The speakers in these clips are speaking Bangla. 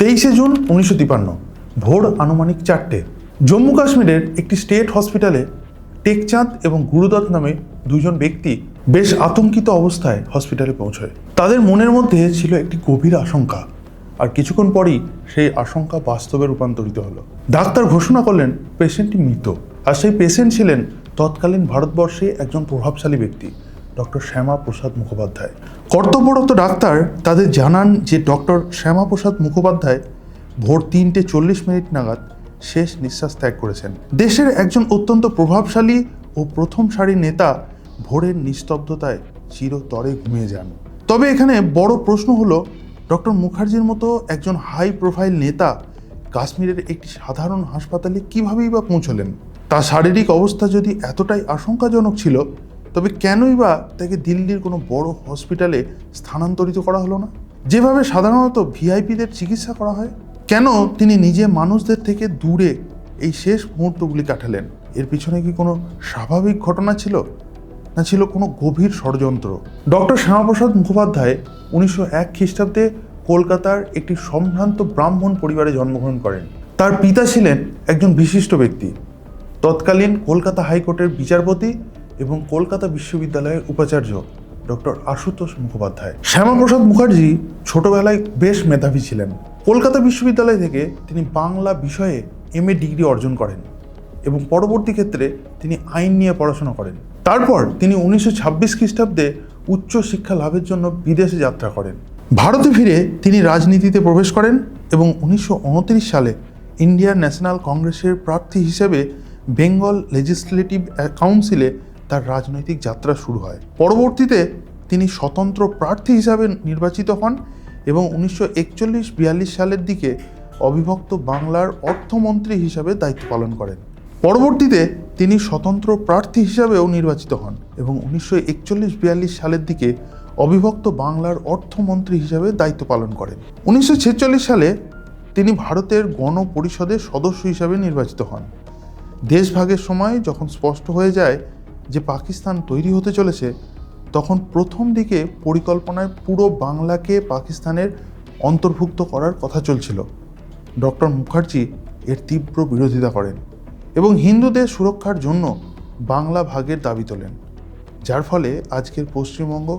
23শে জুন 1953 ভোর আনুমানিক 4টে জম্মু কাশ্মীরের একটি স্টেট হসপিটালে টেকচাঁদ এবং গুরুদত্ত নামে দুজন ব্যক্তি বেশ আতঙ্কিত অবস্থায় হসপিটালে পৌঁছয়। তাদের মনের মধ্যে ছিল একটি গভীর আশঙ্কা, আর কিছুক্ষণ পরই সেই আশঙ্কা বাস্তবে রূপান্তরিত হলো। ডাক্তার ঘোষণা করলেন পেশেন্টটি মৃত, আর সেই পেশেন্ট ছিলেন তৎকালীন ভারতবর্ষে একজন প্রভাবশালী ব্যক্তি, ডক্টর শ্যামাপ্রসাদ মুখোপাধ্যায়। কর্তব্যরত ডাক্তার তাদের জানান যে ডক্টর শ্যামাপ্রসাদ মুখোপাধ্যায় ভোর 3:40 নাগাদ শেষ নিঃশ্বাস ত্যাগ করেছেন। দেশের একজন অত্যন্ত প্রভাবশালী ও প্রথম সারির নেতা ভোরের নিস্তব্ধতায় চিরতরে ঘুমিয়ে যান। তবে এখানে বড় প্রশ্ন হলো, ডক্টর মুখার্জির মতো একজন হাই প্রোফাইল নেতা কাশ্মীরের একটি সাধারণ হাসপাতালে কীভাবেই বা পৌঁছলেন? তার শারীরিক অবস্থা যদি এতটাই আশঙ্কাজনক ছিল, তবে কেনই বা তাকে দিল্লির কোনো বড় হসপিটালে স্থানান্তরিত করা হলো না, যেভাবে সাধারণত ভিআইপিদের চিকিৎসা করা হয়? কেন তিনি নিজে মানুষদের থেকে দূরে এই শেষ মুহূর্তগুলি কাটালেন? এর পিছনে কি কোনো স্বাভাবিক ঘটনা ছিল, না ছিল কোনো গভীর ষড়যন্ত্র? ডক্টর শ্যামাপ্রসাদ মুখোপাধ্যায় 1901 খ্রিস্টাব্দে কলকাতার একটি সম্ভ্রান্ত ব্রাহ্মণ পরিবারে জন্মগ্রহণ করেন। তার পিতা ছিলেন একজন বিশিষ্ট ব্যক্তি, তৎকালীন কলকাতা হাইকোর্টের বিচারপতি এবং কলকাতা বিশ্ববিদ্যালয়ের উপাচার্য ডক্টর আশুতোষ মুখোপাধ্যায়। শ্যামাপ্রসাদ মুখার্জি ছোটবেলায় বেশ মেধাবী ছিলেন। কলকাতা বিশ্ববিদ্যালয় থেকে তিনি বাংলা বিষয়ে MA ডিগ্রি অর্জন করেন এবং পরবর্তী ক্ষেত্রে তিনি আইন নিয়ে পড়াশোনা করেন। তারপর তিনি 1926 খ্রিস্টাব্দে উচ্চ শিক্ষা লাভের জন্য বিদেশে যাত্রা করেন। ভারতে ফিরে তিনি রাজনীতিতে প্রবেশ করেন এবং 1929 সালে ইন্ডিয়ান ন্যাশনাল কংগ্রেসের প্রার্থী হিসেবে বেঙ্গল লেজিসলেটিভ কাউন্সিলে তার রাজনৈতিক যাত্রা শুরু হয়। পরবর্তীতে তিনি স্বতন্ত্র প্রার্থী হিসাবে নির্বাচিত হন এবং 1941-42 সালের দিকে অবিভক্ত বাংলার অর্থমন্ত্রী হিসাবে দায়িত্ব পালন করেন। পরবর্তীতে তিনি স্বতন্ত্র প্রার্থী হিসাবেও নির্বাচিত হন এবং 1941-42 সালের দিকে অবিভক্ত বাংলার অর্থমন্ত্রী হিসাবে দায়িত্ব পালন করেন। 1946 সালে তিনি ভারতের গণপরিষদের সদস্য হিসাবে নির্বাচিত হন। দেশভাগের সময় যখন স্পষ্ট হয়ে যায় যে পাকিস্তান তৈরি হতে চলেছে, তখন প্রথম দিকে পরিকল্পনায় পুরো বাংলাকে পাকিস্তানের অন্তর্ভুক্ত করার কথা চলছিল। ডক্টর মুখার্জি এর তীব্র বিরোধিতা করেন এবং হিন্দুদের সুরক্ষার জন্য বাংলা ভাগের দাবি তোলেন, যার ফলে আজকের পশ্চিমবঙ্গ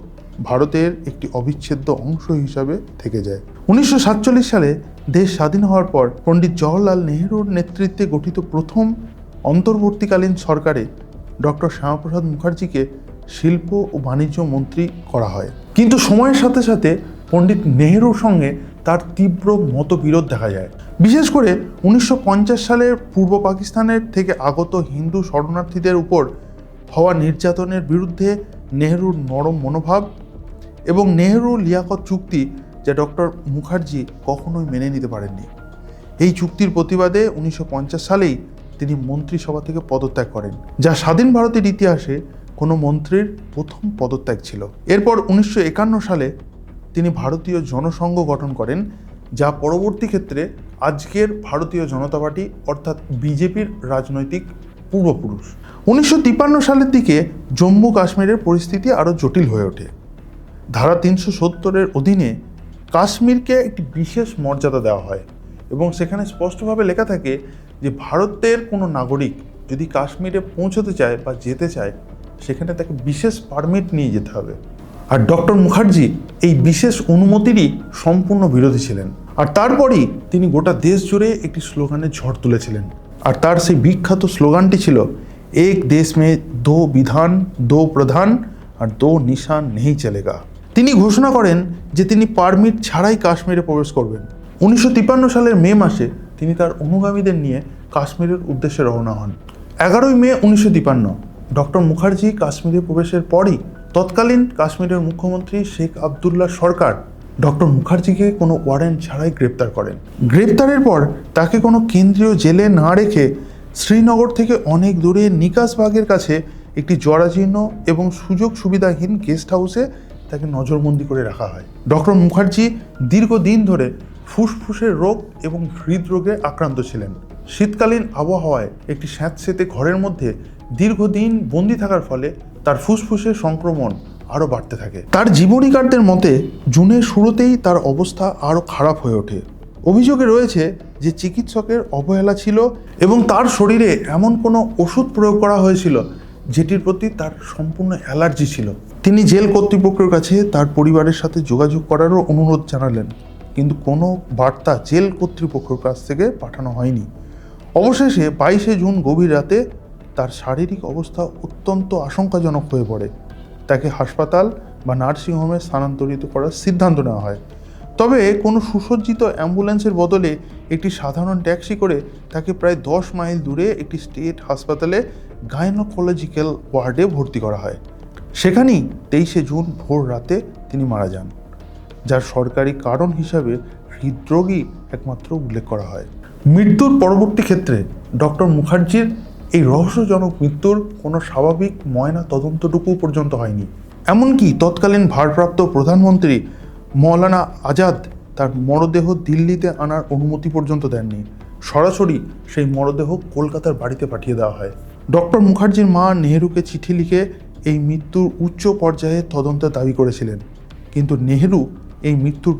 ভারতের একটি অবিচ্ছেদ্য অংশ হিসাবে থেকে যায়। 1947 সালে দেশ স্বাধীন হওয়ার পর পণ্ডিত জওহরলাল নেহরুর নেতৃত্বে গঠিত প্রথম অন্তর্বর্তীকালীন সরকারে ডক্টর শ্যামাপ্রসাদ মুখার্জিকে শিল্প ও বাণিজ্য মন্ত্রী করা হয়। কিন্তু সময়ের সাথে সাথে পণ্ডিত নেহরুর সঙ্গে তার তীব্র মতবিরোধ দেখা যায়। বিশেষ করে 1950 সালের পূর্ব পাকিস্তানের থেকে আগত হিন্দু শরণার্থীদের উপর হওয়া নির্যাতনের বিরুদ্ধে নেহরুর নরম মনোভাব এবং নেহরু লিয়াকত চুক্তি, যা ডক্টর মুখার্জি কখনোই মেনে নিতে পারেননি। এই চুক্তির প্রতিবাদে 1950 সালেই তিনি মন্ত্রিসভা থেকে পদত্যাগ করেন, যা স্বাধীন ভারতের ইতিহাসে কোনো মন্ত্রীর প্রথম পদত্যাগ ছিল। এরপর 1951 সালে তিনি ভারতীয় জনসংঘ গঠন করেন, যা পরবর্তী ক্ষেত্রে আজকের ভারতীয় জনতা পার্টি অর্থাৎ বিজেপির রাজনৈতিক পূর্বপুরুষ। 1953 সালের দিকে জম্মু কাশ্মীরের পরিস্থিতি আরও জটিল হয়ে ওঠে। ধারা 370-এর অধীনে কাশ্মীরকে একটি বিশেষ মর্যাদা দেওয়া হয় এবং সেখানে স্পষ্টভাবে লেখা থাকে যে ভারতের কোনো নাগরিক যদি কাশ্মীরে পৌঁছতে চায় বা যেতে চায়, সেখানে তাকে বিশেষ পারমিট নিয়ে যেতে হবে। আর ডক্টর মুখার্জি এই বিশেষ অনুমতিরই সম্পূর্ণ বিরোধী ছিলেন। আর তারপরই তিনি গোটা দেশ জুড়ে একটি স্লোগানের ঝড় তুলেছিলেন, আর তার সেই বিখ্যাত স্লোগানটি ছিল, এক দেশ মে দো বিধান দো প্রধান আর দো নিশান নেই চলেগা। তিনি ঘোষণা করেন যে তিনি পারমিট ছাড়াই কাশ্মীরে প্রবেশ করবেন। 1953 সালের মে মাসে তিনি তার অনুগামীদের নিয়ে কাশ্মীরের উদ্দেশ্যে রওনা হন। 11 মে 1953 ডক্টর মুখার্জি কাশ্মীরে প্রবেশের পরই তৎকালীন কাশ্মীরের মুখ্যমন্ত্রী শেখ আবদুল্লাহ সরকার ডক্টর মুখার্জিকে কোনো ওয়ারেন্ট ছাড়াই গ্রেপ্তার করেন। গ্রেপ্তারের পর তাকে কোনো কেন্দ্রীয় জেলে না রেখে শ্রীনগর থেকে অনেক দূরে নিকাশবাগের কাছে একটি জরাজীর্ণ এবং সুযোগ সুবিধাহীন গেস্ট হাউসে তাকে নজরবন্দি করে রাখা হয়। ডক্টর মুখার্জি দীর্ঘদিন ধরে ফুসফুসের রোগ এবং হৃদরোগে আক্রান্ত ছিলেন। শীতকালীন আবহাওয়ায় একটি স্যাঁতসেঁতে ঘরের মধ্যে দীর্ঘদিন বন্দি থাকার ফলে তার ফুসফুসের সংক্রমণ আরও বাড়তে থাকে। তার জীবনীকারদের মতে জুনের শুরুতেই তার অবস্থা আরও খারাপ হয়ে ওঠে অভিযোগে রয়েছে যে চিকিৎসকের অবহেলা ছিল এবং তার শরীরে এমন কোনো ওষুধ প্রয়োগ করা হয়েছিল যেটির প্রতি তার সম্পূর্ণ অ্যালার্জি ছিল। তিনি জেল কর্তৃপক্ষের কাছে তার পরিবারের সাথে যোগাযোগ করারও অনুরোধ জানালেন, কিন্তু কোনো বার্তা জেল কর্তৃপক্ষের কাছ থেকে পাঠানো হয়নি। অবশেষে 22শে জুন গভীর রাতে তার শারীরিক অবস্থা অত্যন্ত আশঙ্কাজনক হয়ে পড়ে। তাকে হাসপাতাল বা নার্সিংহোমে স্থানান্তরিত করার সিদ্ধান্ত নেওয়া হয়। তবে কোনো সুসজ্জিত অ্যাম্বুলেন্সের বদলে একটি সাধারণ ট্যাক্সি করে তাকে প্রায় 10 মাইল দূরে একটি স্টেট হাসপাতালে গাইনোকোলজিক্যাল ওয়ার্ডে ভর্তি করা হয়। সেখানেই 23শে জুন ভোর রাতে তিনি মারা যান, যার সরকারি কারণ হিসাবে হৃদরোগই একমাত্র উল্লেখ করা হয়। মৃত্যুর পরবর্তী ক্ষেত্রে ডক্টর মুখার্জির এই রহস্যজনক মৃত্যুর কোনো স্বাভাবিক ময়না তদন্তটুকু পর্যন্ত হয়নি। এমনকি তৎকালীন ভারপ্রাপ্ত প্রধানমন্ত্রী মৌলানা আজাদ তার মরদেহ দিল্লিতে আনার অনুমতি পর্যন্ত দেননি। সরাসরি সেই মরদেহ কলকাতার বাড়িতে পাঠিয়ে দেওয়া হয়। ডক্টর মুখার্জির মা নেহেরুকে চিঠি লিখে এই মৃত্যুর উচ্চ পর্যায়ে তদন্তের দাবি করেছিলেন, কিন্তু নেহেরু এই মৃত্যুর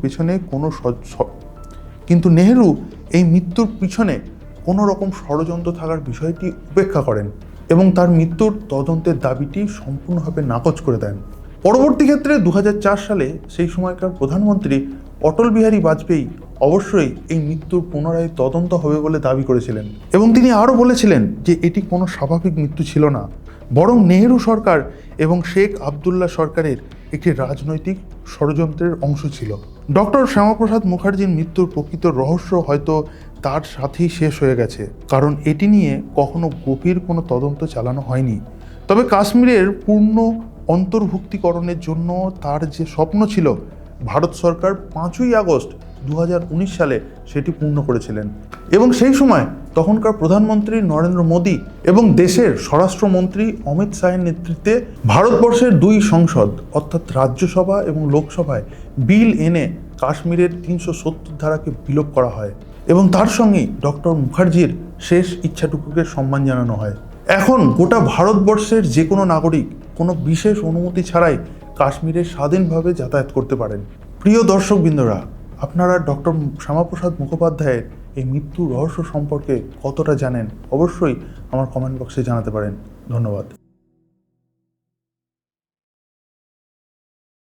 পিছনে কোনো রকম ষড়যন্ত্র থাকার বিষয়টি উপেক্ষা করেন এবং তার মৃত্যুর তদন্তের দাবিটি সম্পূর্ণভাবে নাকচ করে দেন। পরবর্তী ক্ষেত্রে 2004 সালে সেই সময়কার প্রধানমন্ত্রী অটল বিহারী বাজপেয়ী অবশ্যই এই মৃত্যুর পুনরায় তদন্ত হবে বলে দাবি করেছিলেন এবং তিনি আরও বলেছিলেন যে এটি কোনো স্বাভাবিক মৃত্যু ছিল না, বরং নেহেরু সরকার এবং শেখ আবদুল্লাহ সরকারের একটি রাজনৈতিক ষড়যন্ত্রের অংশ ছিল। ডক্টর শ্যামাপ্রসাদ মুখার্জির মৃত্যুর প্রকৃত রহস্য হয়তো তার সাথেই শেষ হয়ে গেছে, কারণ এটি নিয়ে কখনো গভীর কোনো তদন্ত চালানো হয়নি। তবে কাশ্মীরের পূর্ণ অন্তর্ভুক্তিকরণের জন্য তার যে স্বপ্ন ছিল, ভারত সরকার 5ই আগস্ট 2019 সালে সেটি পূর্ণ করেছিলেন এবং সেই সময় তখনকার প্রধানমন্ত্রী নরেন্দ্র মোদী এবং দেশের স্বরাষ্ট্রমন্ত্রী অমিত শাহের নেতৃত্বে ভারতবর্ষের 2 সংসদ অর্থাৎ রাজ্যসভা এবং লোকসভায় বিল এনে কাশ্মীরের 370 ধারাকে বিলোপ করা হয় এবং তার সঙ্গেই ডক্টর মুখার্জির শেষ ইচ্ছাটুকুকে সম্মান জানানো হয়। এখন গোটা ভারতবর্ষের যে কোনো নাগরিক কোনো বিশেষ অনুমতি ছাড়াই কাশ্মীরে স্বাধীনভাবে যাতায়াত করতে পারেন। প্রিয় দর্শকবৃন্দরা, আপনারা ডক্টর শ্যামাপ্রসাদ মুখোপাধ্যায়ের এই মৃত্যুর রহস্য সম্পর্কে কতটা জানেন অবশ্যই আমার কমেন্ট বক্সে জানাতে পারেন। ধন্যবাদ।